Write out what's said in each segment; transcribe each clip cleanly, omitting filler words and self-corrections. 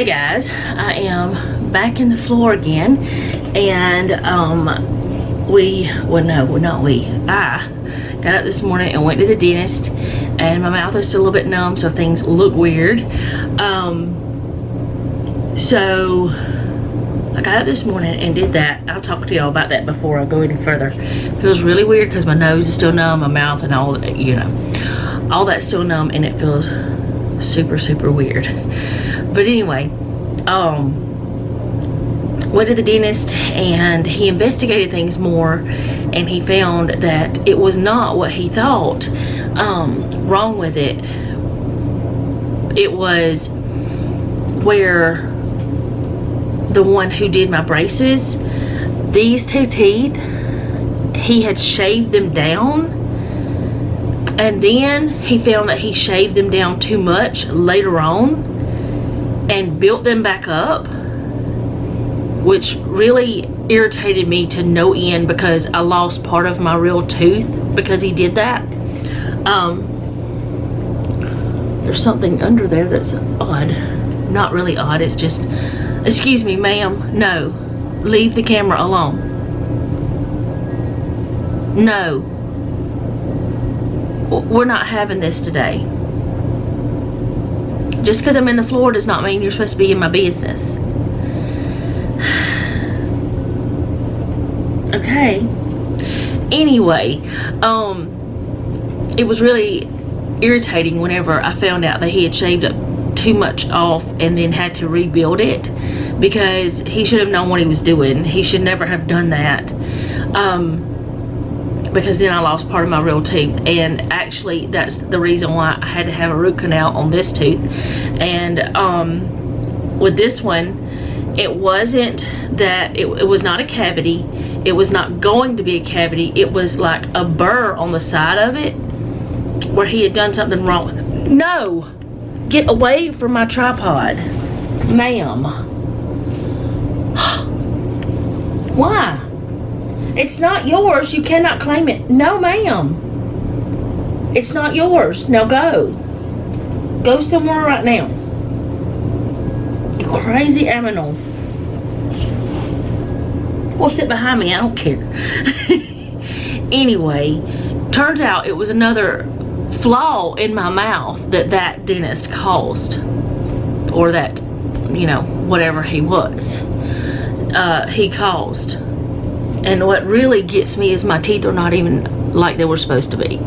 Hey guys, I am back in the floor again, and I got up this morning and went to the dentist, and my mouth is still a little bit numb, so things look weird. So I got up this morning and did that. I'll talk to y'all about that before I go any further. It feels really weird because my nose is still numb, my mouth and all, you know, all that's still numb, and it feels super weird. But anyway, went to the dentist, and he investigated things more, and he found that it was not what he thought wrong with it. It was where the one who did my braces, these two teeth, he had shaved them down, and then he found that he shaved them down too much later on and built them back up, which really irritated me to no end because I lost part of my real tooth because he did that. There's something under there that's odd. Not really odd, it's just, excuse me, ma'am, no, leave the camera alone. No, we're not having this today. Just because I'm in the floor does not mean you're supposed to be in my business. Okay. Anyway, it was really irritating whenever I found out that he had shaved up too much off and then had to rebuild it, because he should have known what he was doing. He should never have done that. Because then I lost part of my real tooth, and actually that's the reason why I had to have a root canal on this tooth. And with this one, it wasn't that it was not a cavity, it was not going to be a cavity, it was like a burr on the side of it where he had done something wrong. No, get away from my tripod, ma'am. Why? It's not yours. You cannot claim it. No, ma'am. It's not yours. Now go. Go somewhere right now. You crazy animal. Well, sit behind me. I don't care. Anyway, turns out it was another flaw in my mouth that dentist caused. Or that, you know, whatever he was. He caused. And what really gets me is my teeth are not even like they were supposed to be.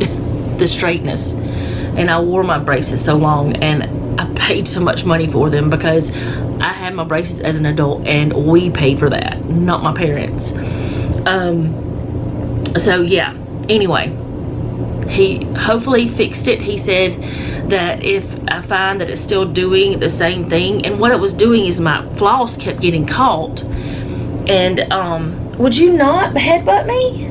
The straightness. And I wore my braces so long, and I paid so much money for them because I had my braces as an adult, and we paid for that, not my parents. So yeah, anyway, he hopefully fixed it. He said that if I find that it's still doing the same thing, and what it was doing is my floss kept getting caught, and would you not headbutt me?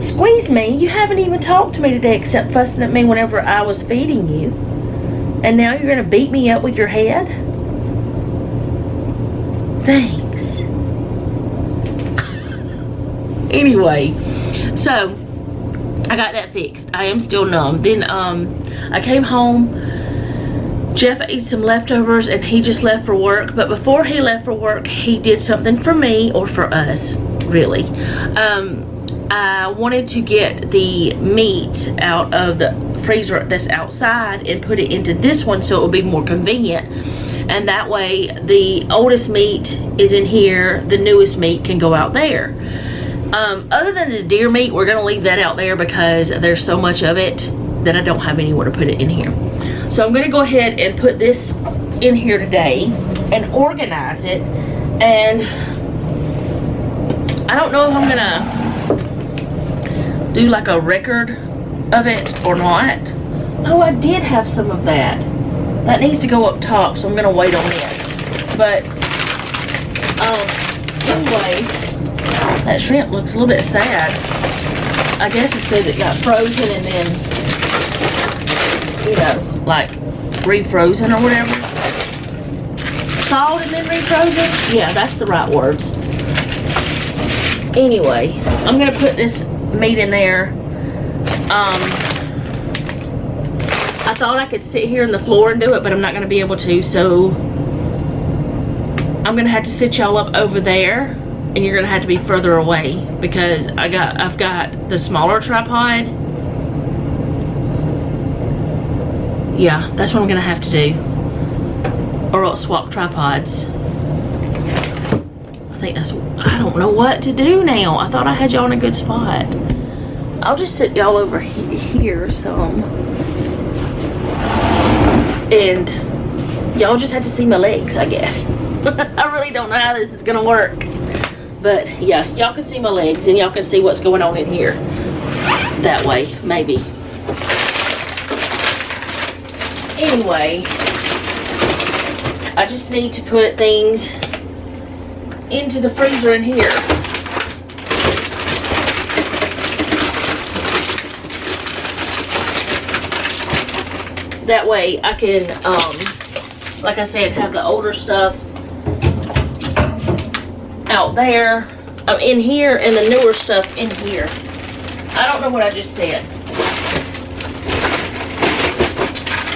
Squeeze me? You haven't even talked to me today except fussing at me whenever I was feeding you. And now you're going to beat me up with your head? Thanks. Anyway, so I got that fixed. I am still numb. Then I came home. Jeff ate some leftovers, and he just left for work. But before he left for work, he did something for me, or for us, really. I wanted to get the meat out of the freezer that's outside and put it into this one so it would be more convenient. And that way, the oldest meat is in here, the newest meat can go out there. Other than the deer meat, we're going to leave that out there because there's so much of it that I don't have anywhere to put it in here. So I'm going to go ahead and put this in here today and organize it. And I don't know if I'm going to do like a record of it or not. Oh, I did have some of that. That needs to go up top, so I'm going to wait on it. But, anyway, that shrimp looks a little bit sad. I guess it's because it got frozen and then, you know, like refrozen or whatever. Thawed and then refrozen? Yeah, that's the right words. Anyway, I'm going to put this meat in there. I thought I could sit here on the floor and do it, but I'm not going to be able to, so I'm gonna have to sit y'all up over there, and you're gonna have to be further away because I've got the smaller tripod. Yeah, that's what I'm gonna have to do, or else swap tripods. I don't know what to do now. I thought I had y'all in a good spot. I'll just sit y'all over here some, and y'all just have to see my legs, I guess. I really don't know how this is gonna work, but yeah, y'all can see my legs and y'all can see what's going on in here that way, maybe. Anyway, I just need to put things into the freezer in here. That way I can, like I said, have the older stuff out there, in here, and the newer stuff in here. I don't know what I just said,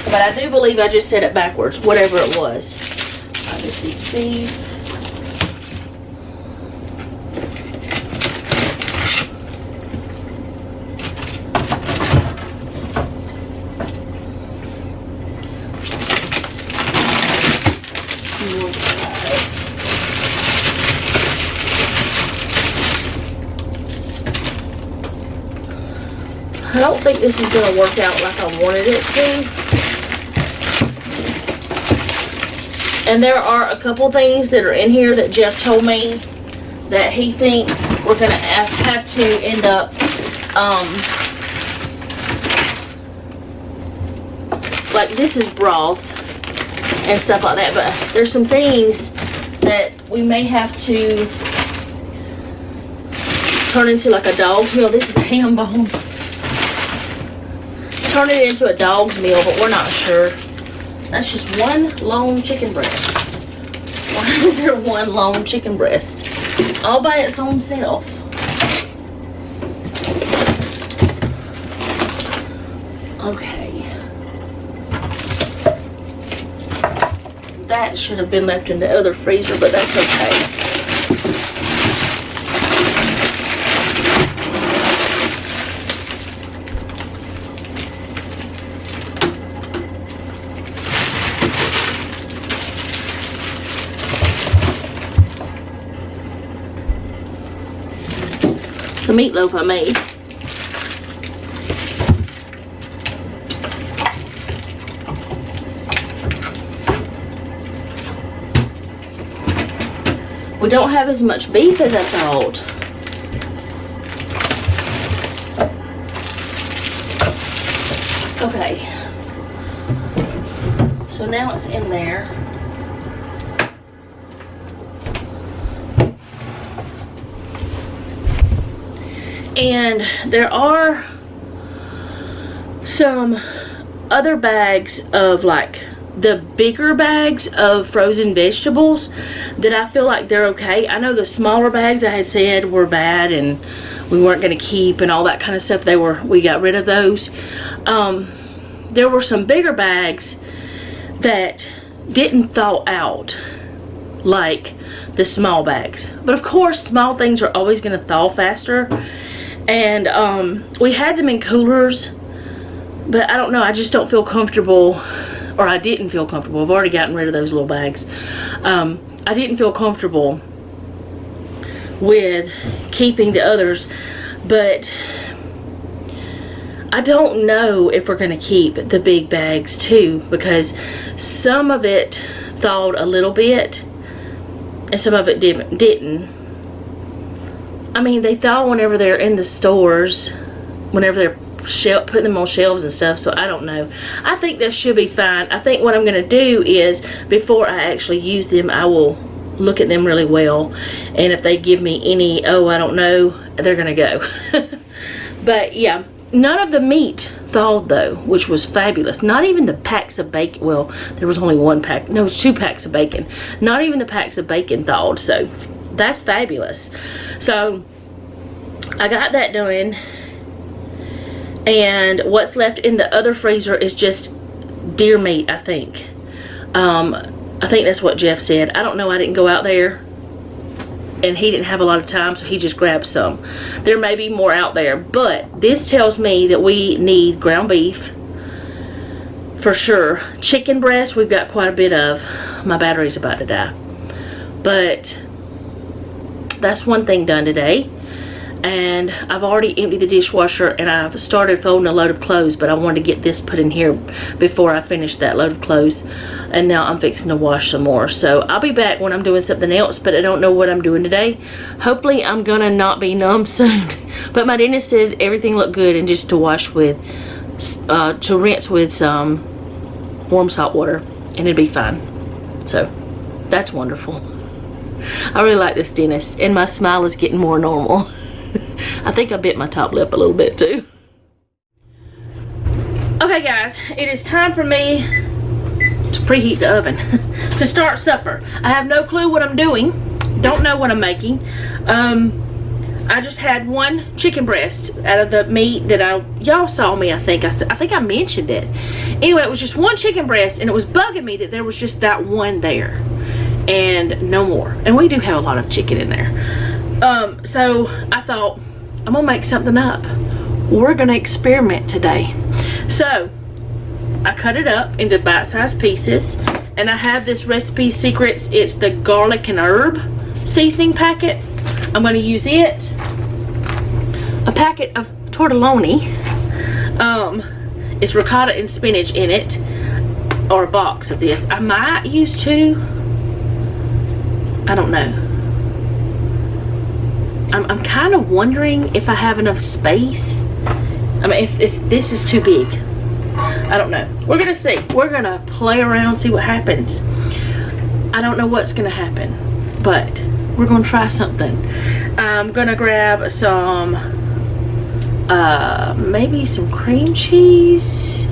but I do believe I just said it backwards, whatever it was. This is beef. I don't think this is going to work out like I wanted it to. And there are a couple things that are in here that Jeff told me that he thinks we're going to have to end up, like this is broth and stuff like that, but there's some things that we may have to turn into like a dog's meal. This is ham bone. Turn it into a dog's meal, but we're not sure. That's just one long chicken breast. Why is there one long chicken breast all by its own self? Okay. That should have been left in the other freezer, but that's okay. The meatloaf I made. We don't have as much beef as I thought. Okay. So now it's in there. And there are some other bags of like the bigger bags of frozen vegetables that I feel like they're okay. I know the smaller bags I had said were bad and we weren't going to keep and all that kind of stuff. We got rid of those. There were some bigger bags that didn't thaw out like the small bags. But of course, small things are always going to thaw faster. And we had them in coolers, but I don't know, I just don't feel comfortable, or I didn't feel comfortable. I've already gotten rid of those little bags. I didn't feel comfortable with keeping the others, but I don't know if we're going to keep the big bags too, because some of it thawed a little bit and some of it didn't. I mean, they thaw whenever they're in the stores, whenever they're putting them on shelves and stuff, so I don't know. I think that should be fine. I think what I'm going to do is, before I actually use them, I will look at them really well, and if they give me any, oh, I don't know, they're going to go. But yeah, none of the meat thawed though, which was fabulous. Not even the packs of bacon, well, there was only one pack, no, it was 2 packs of bacon. Not even the packs of bacon thawed, so that's fabulous. So I got that done, and what's left in the other freezer is just deer meat, I think. I think that's what Jeff said. I don't know, I didn't go out there. And he didn't have a lot of time, so he just grabbed some. There may be more out there, but this tells me that we need ground beef for sure. Chicken breast, we've got quite a bit of. My battery's about to die. But that's one thing done today. And I've already emptied the dishwasher, and I've started folding a load of clothes, but I wanted to get this put in here before I finish that load of clothes. And now I'm fixing to wash some more. So I'll be back when I'm doing something else, but I don't know what I'm doing today. Hopefully I'm gonna not be numb soon. But my dentist said everything looked good, and just to wash with, to rinse with some warm salt water, and it'd be fine. So that's wonderful. I really like this dentist, and my smile is getting more normal. I think I bit my top lip a little bit too. Okay guys, it is time for me to preheat the oven to start supper. I have no clue what I'm doing. Don't know what I'm making. I just had one chicken breast out of the meat that y'all saw me, I think I mentioned it. Anyway, it was just one chicken breast, and it was bugging me that there was just that one there and no more. And we do have a lot of chicken in there. So I thought, I'm gonna make something up. We're gonna experiment today. So I cut it up into bite-sized pieces, and I have this Recipe Secrets. It's the garlic and herb seasoning packet. I'm gonna use it. A packet of tortelloni. It's ricotta and spinach in it, or a box of this. I might use 2. I don't know. I'm kind of wondering if I have enough space. I mean, if this is too big. I don't know. We're gonna see. We're gonna play around, see what happens. I don't know what's gonna happen, but we're gonna try something. I'm gonna grab some, maybe some cream cheese.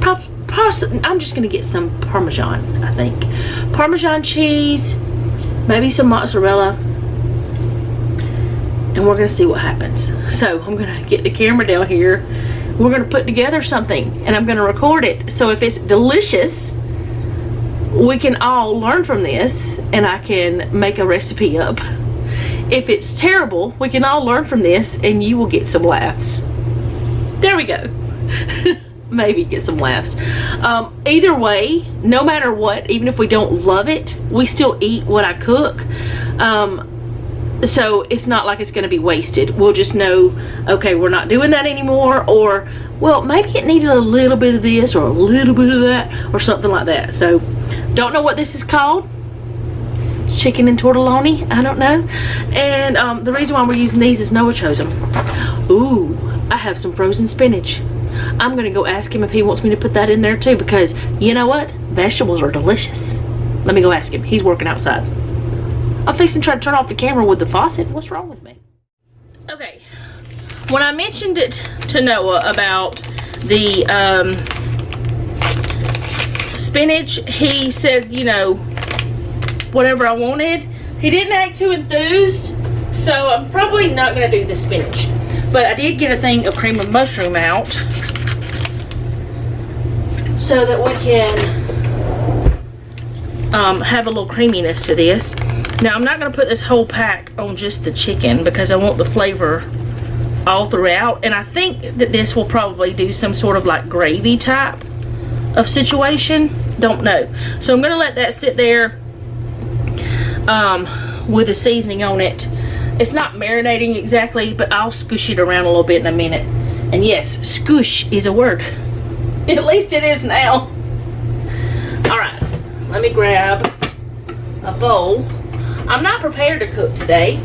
I'm just gonna get some Parmesan, I think. Parmesan cheese, maybe some mozzarella. And we're gonna see what happens. So I'm gonna get the camera down here. We're gonna put together something, and I'm gonna record it. So if it's delicious, we can all learn from this, and I can make a recipe up. If it's terrible, we can all learn from this, and you will get some laughs. There we go. Maybe get some laughs. Either way, no matter what, even if we don't love it, we still eat what I cook. So it's not like it's going to be wasted. We'll just know, okay, we're not doing that anymore, or, well, maybe it needed a little bit of this or a little bit of that or something like that. So don't know what this is called. Chicken and tortelloni, I don't know. And the reason why we're using these is Noah chose them. Ooh, I have some frozen spinach. I'm going to go ask him if he wants me to put that in there too, because you know what? Vegetables are delicious. Let me go ask him. He's working outside. I'm fixing to try to turn off the camera with the faucet. What's wrong with me? Okay. When I mentioned it to Noah about the spinach, he said, you know, whatever I wanted. He didn't act too enthused, so I'm probably not going to do the spinach. But I did get a thing of cream of mushroom out so that we can have a little creaminess to this. Now I'm not going to put this whole pack on just the chicken because I want the flavor all throughout, and I think that this will probably do some sort of like gravy type of situation. Don't know. So I'm going to let that sit there with the seasoning on it. It's not marinating exactly, but I'll squish it around a little bit in a minute. And yes, squish is a word. At least it is now. Alright, let me grab a bowl. I'm not prepared to cook today,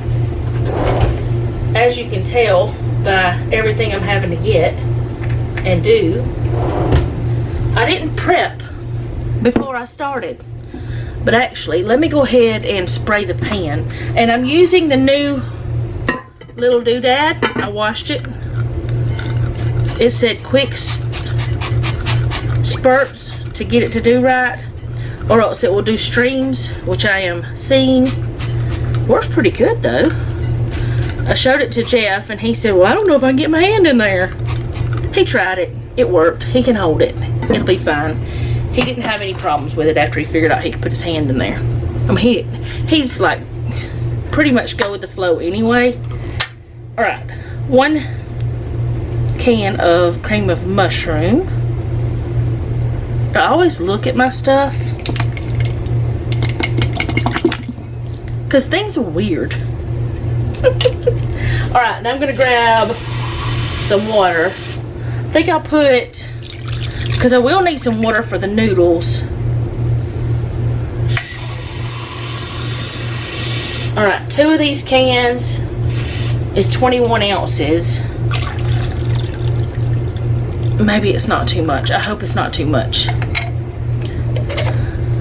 as you can tell by everything I'm having to get and do. I didn't prep before I started, but actually let me go ahead and spray the pan. And I'm using the new little doodad. I washed it. It said quick spurts to get it to do right, or else it will do streams, which I am seeing. Works pretty good though. I showed it to Jeff and he said, well, I don't know if I can get my hand in there. He tried it. It worked. He can hold it. It'll be fine. He didn't have any problems with it after he figured out he could put his hand in there. I mean, he's like pretty much go with the flow anyway. All right, 1 can of cream of mushroom. I always look at my stuff because things are weird. All right, now I'm gonna grab some water. I think I'll put, because I will need some water for the noodles. All right, 2 of these cans is 21 ounces. Maybe it's not too much. I hope it's not too much.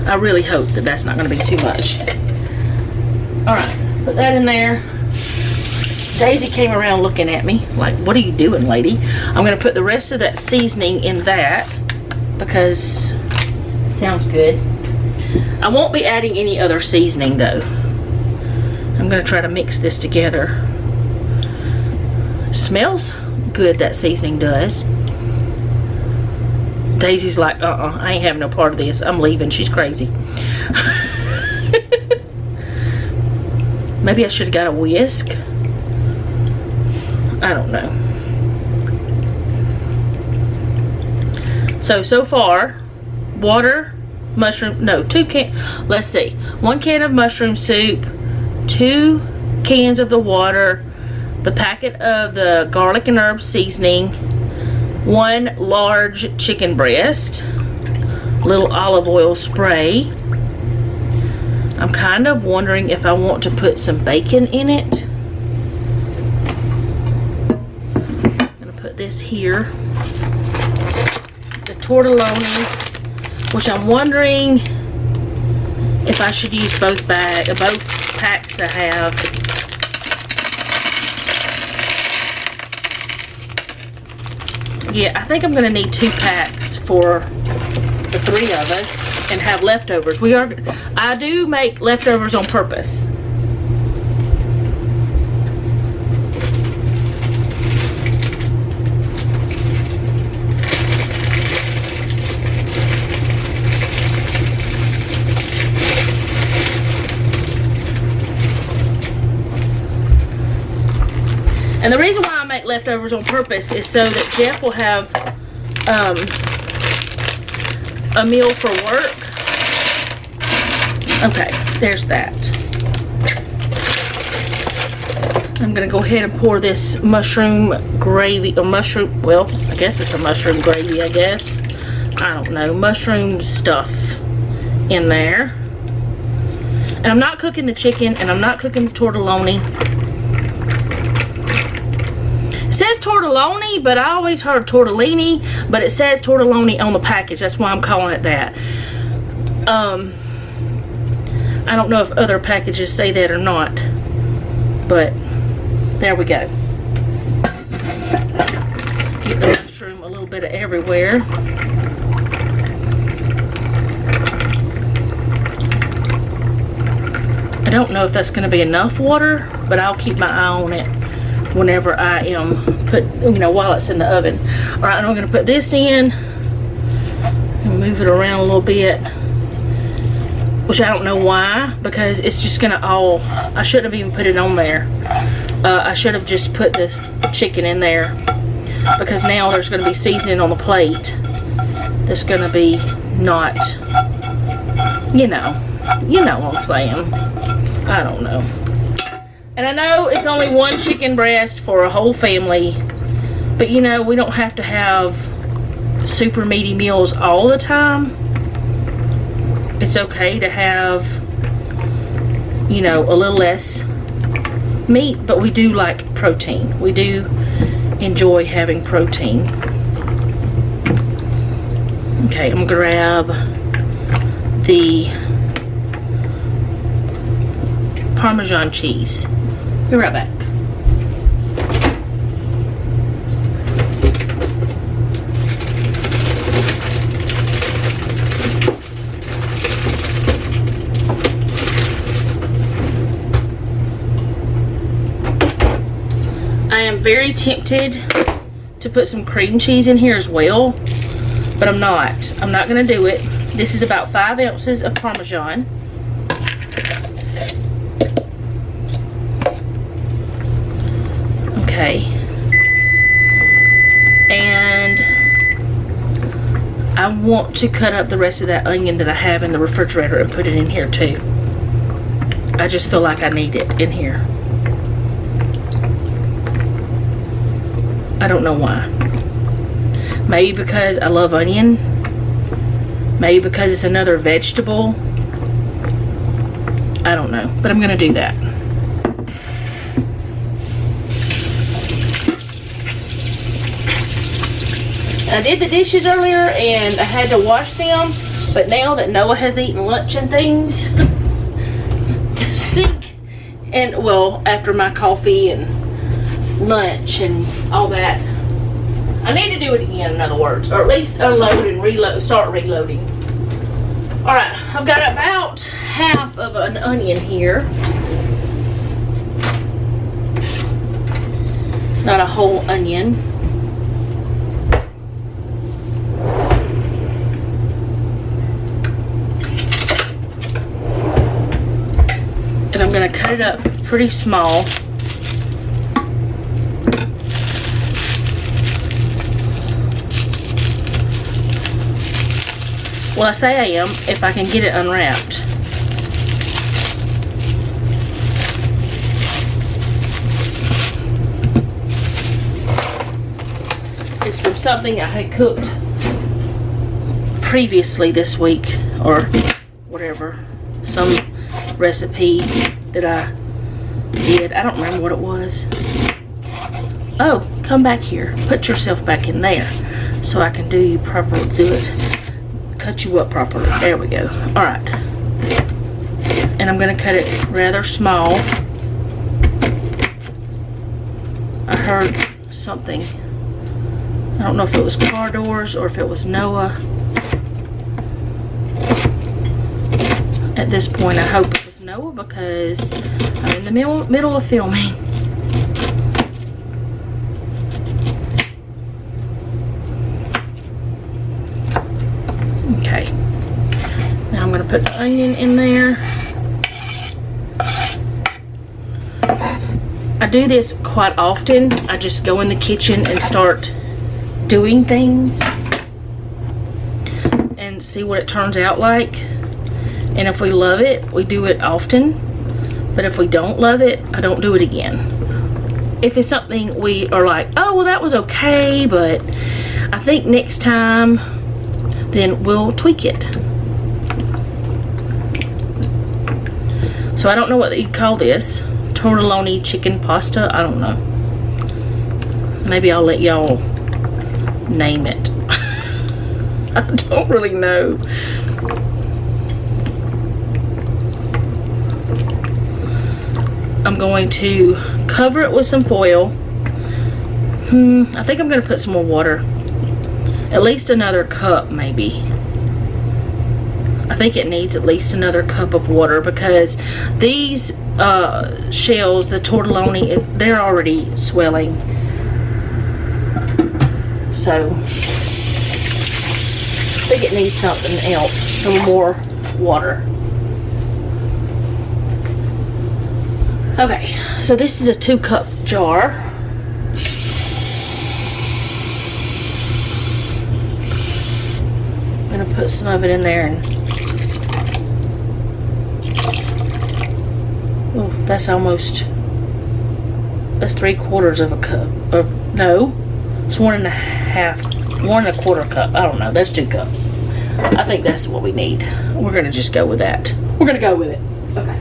I really hope that that's not going to be too much. All right, put that in there. Daisy came around looking at me like, what are you doing, lady? I'm going to put the rest of that seasoning in that because it sounds good. I won't be adding any other seasoning though. I'm going to try to mix this together. It smells good, that seasoning does. Daisy's like, I ain't having no part of this. I'm leaving. She's crazy. Maybe I should have got a whisk. I don't know. So far, water, mushroom, no, 2 can, let's see. 1 can of mushroom soup, 2 cans of the water, the packet of the garlic and herb seasoning, 1 large chicken breast, little olive oil spray. I'm kind of wondering if I want to put some bacon in it. I'm gonna put this here. The tortelloni, which I'm wondering if I should use both packs I have. Yeah, I think I'm going to need 2 packs for the 3 of us and have leftovers. I do make leftovers on purpose. And the reason why I make leftovers on purpose is so that Jeff will have a meal for work. Okay, there's that. I'm gonna go ahead and pour this mushroom gravy, or mushroom, well, I guess it's a mushroom gravy, I guess. I don't know, mushroom stuff in there. And I'm not cooking the chicken, and I'm not cooking the tortelloni. It says tortelloni, but I always heard tortellini, but it says tortelloni on the package. That's why I'm calling it that. I don't know if other packages say that or not, but there we go. Get the mushroom a little bit of everywhere. I don't know if that's going to be enough water, but I'll keep my eye on it whenever I am while it's in the oven. All right, I'm going to put this in and move it around a little bit, which I don't know why, because it's just going to all, I shouldn't have even put it on there. I should have just put this chicken in there, because now there's going to be seasoning on the plate that's going to be not, you know what I'm saying. I don't know. And I know it's only 1 chicken breast for a whole family, but we don't have to have super meaty meals all the time. It's okay to have, a little less meat, but we do like protein. We do enjoy having protein. Okay, I'm gonna grab the Parmesan cheese. Be right back. I am very tempted to put some cream cheese in here as well, but I'm not. I'm not gonna do it This is about 5 ounces of Parmesan. Okay. And I want to cut up the rest of that onion that I have in the refrigerator and put it in here too. I just feel like I need it in here. I don't know why. Maybe because I love onion. Maybe because it's another vegetable. I don't know, but I'm gonna do that. I did the dishes earlier and I had to wash them, but now that Noah has eaten lunch and things, the sink, and well, after my coffee and lunch and all that, I need to do it again, in other words, or at least unload and reload, start reloading. Alright, I've got about half of an onion here. It's not a whole onion. And I'm going to cut it up pretty small. Well, I say I am if I can get it unwrapped. It's from something I had cooked previously this week, or whatever. Some recipe that I did. I don't remember what it was. Oh, come back here. Put yourself back in there so I can do you properly. Do it. Cut you up properly. There we go. Alright. And I'm going to cut it rather small. I heard something. I don't know if it was car doors or if it was Noah. At this point, I hope it was Noah because I'm in the middle of filming. Okay. Now I'm going to put the onion in there. I do this quite often. I just go in the kitchen and start doing things and see what it turns out like. And if we love it, we do it often. But if we don't love it, I don't do it again. If it's something we are like, oh, well, that was okay, but I think next time, then we'll tweak it. So I don't know what you'd call this. Tortelloni chicken pasta. I don't know. Maybe I'll let y'all name it. I don't really know. I'm going to cover it with some foil. I think I'm going to put some more water. At least another cup, maybe. I think it needs at least another cup of water because these shells, the tortelloni, they're already swelling. So, I think it needs something else, some more water. Okay, so this is a 2-cup jar. I'm gonna put some of it in there and oh, that's 3/4 of a cup. No, it's 1.5 cup. I don't know, that's 2 cups. I think that's what we need. We're gonna just go with that. We're gonna go with it. Okay.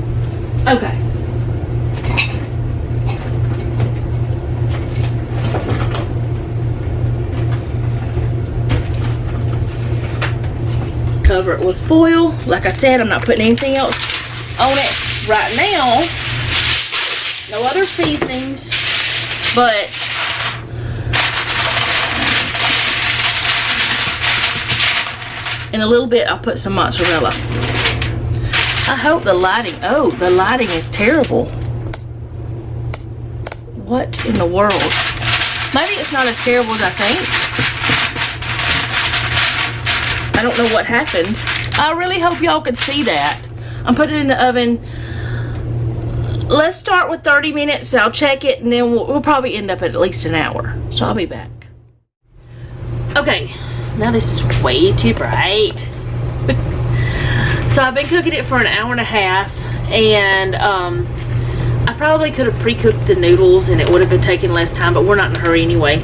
Okay. Cover it with foil. Like I said, I'm not putting anything else on it right now. No other seasonings, but in a little bit I'll put some mozzarella. I hope the lighting, oh, the lighting is terrible. What in the world? Maybe it's not as terrible as I think. I don't know what happened. I really hope y'all could see that. I'm putting it in the oven. Let's start with 30 minutes. I'll check it, and then we'll probably end up at least an hour. So I'll be back. Okay, now this is way too bright. So I've been cooking it for an hour and a half, and I probably could have pre-cooked the noodles and it would have been taking less time, but we're not in a hurry anyway.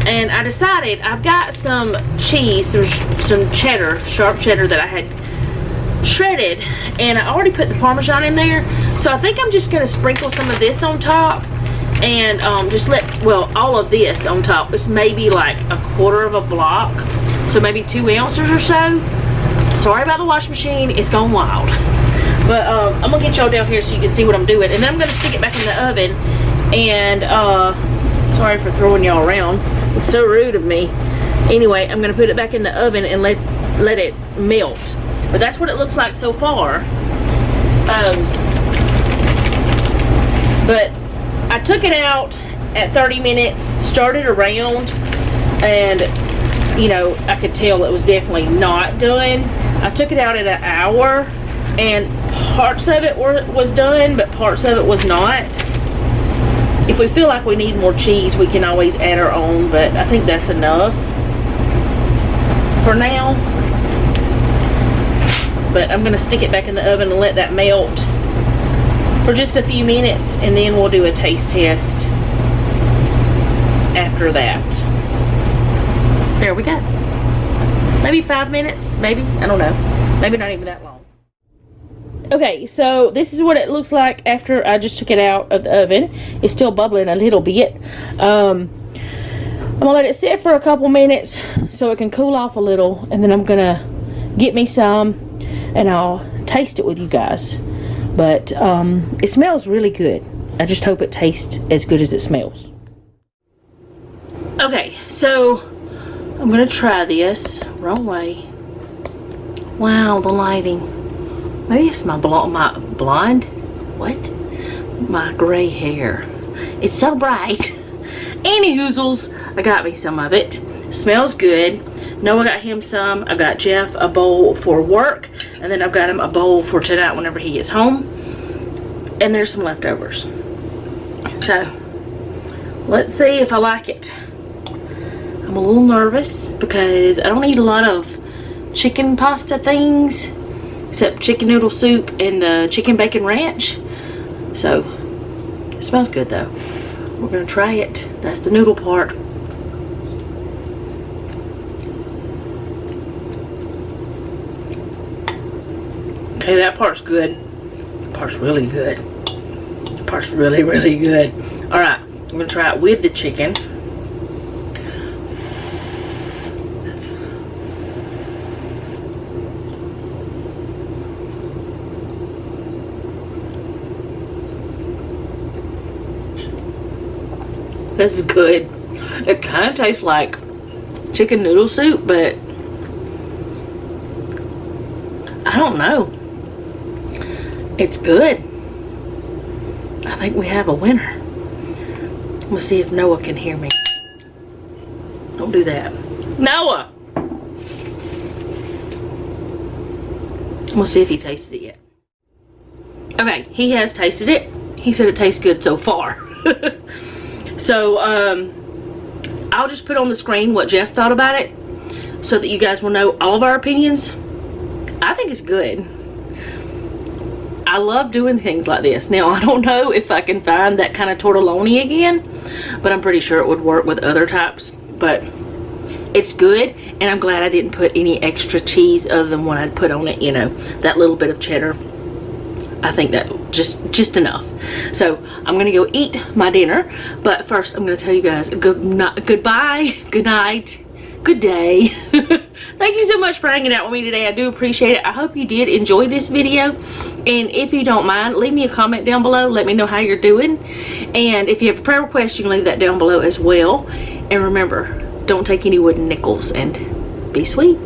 And I decided I've got some cheese, some cheddar, sharp cheddar that I had shredded, and I already put the Parmesan in there. So I think I'm just going to sprinkle some of this on top and just well, all of this on top. It's maybe like a quarter of a block, so maybe 2 ounces or so. Sorry about the washing machine, it's gone wild. But I'm gonna get y'all down here so you can see what I'm doing, and then I'm gonna stick it back in the oven. And sorry for throwing y'all around, it's so rude of me. Anyway, I'm gonna put it back in the oven and let it melt. But that's what it looks like so far. But I took it out at 30 minutes, started around, and you know, I could tell it was definitely not done. I took it out at an hour, and parts of it was done, but parts of it was not. If we feel like we need more cheese, we can always add our own, but I think that's enough for now. But I'm gonna stick it back in the oven and let that melt for just a few minutes, and then we'll do a taste test after that. There we go. Maybe 5 minutes, maybe, I don't know. Maybe not even that long. Okay, so this is what it looks like after I just took it out of the oven. It's still bubbling a little bit. I'm gonna let it sit for a couple minutes so it can cool off a little, and then I'm gonna get me some and I'll taste it with you guys. But it smells really good. I just hope it tastes as good as it smells. Okay, so I'm gonna try this. Wrong way. Wow, the lighting. Maybe it's my blonde? What? My gray hair. It's so bright. Anywhoozles, I got me some of it. Smells good. Noah got him some. I got Jeff a bowl for work, and then I've got him a bowl for tonight whenever he gets home. And there's some leftovers. So, let's see if I like it. I'm a little nervous because I don't eat a lot of chicken pasta things except chicken noodle soup and the chicken bacon ranch. So it smells good though. We're gonna try it. That's the noodle part. Okay, that part's good. That part's really good. That part's really, really good. All right, I'm gonna try it with the chicken. This is good. It kind of tastes like chicken noodle soup, but I don't know. It's good. I think we have a winner. I'm gonna see if Noah can hear me. Don't do that. Noah! I'm gonna see if he tasted it yet. Okay, he has tasted it. He said it tastes good so far. So, I'll just put on the screen what Jeff thought about it so that you guys will know all of our opinions. I think it's good. I love doing things like this. Now, I don't know if I can find that kind of tortelloni again, but I'm pretty sure it would work with other types. But it's good, and I'm glad I didn't put any extra cheese other than what I'd put on it, you know, that little bit of cheddar. I think that just enough. So I'm gonna go eat my dinner, but first I'm gonna tell you guys goodbye, good night, good day. Thank you so much for hanging out with me today. I do appreciate it. I hope you did enjoy this video, and if you don't mind, leave me a comment down below. Let me know how you're doing, and if you have a prayer request, you can leave that down below as well. And remember, don't take any wooden nickels, and be sweet.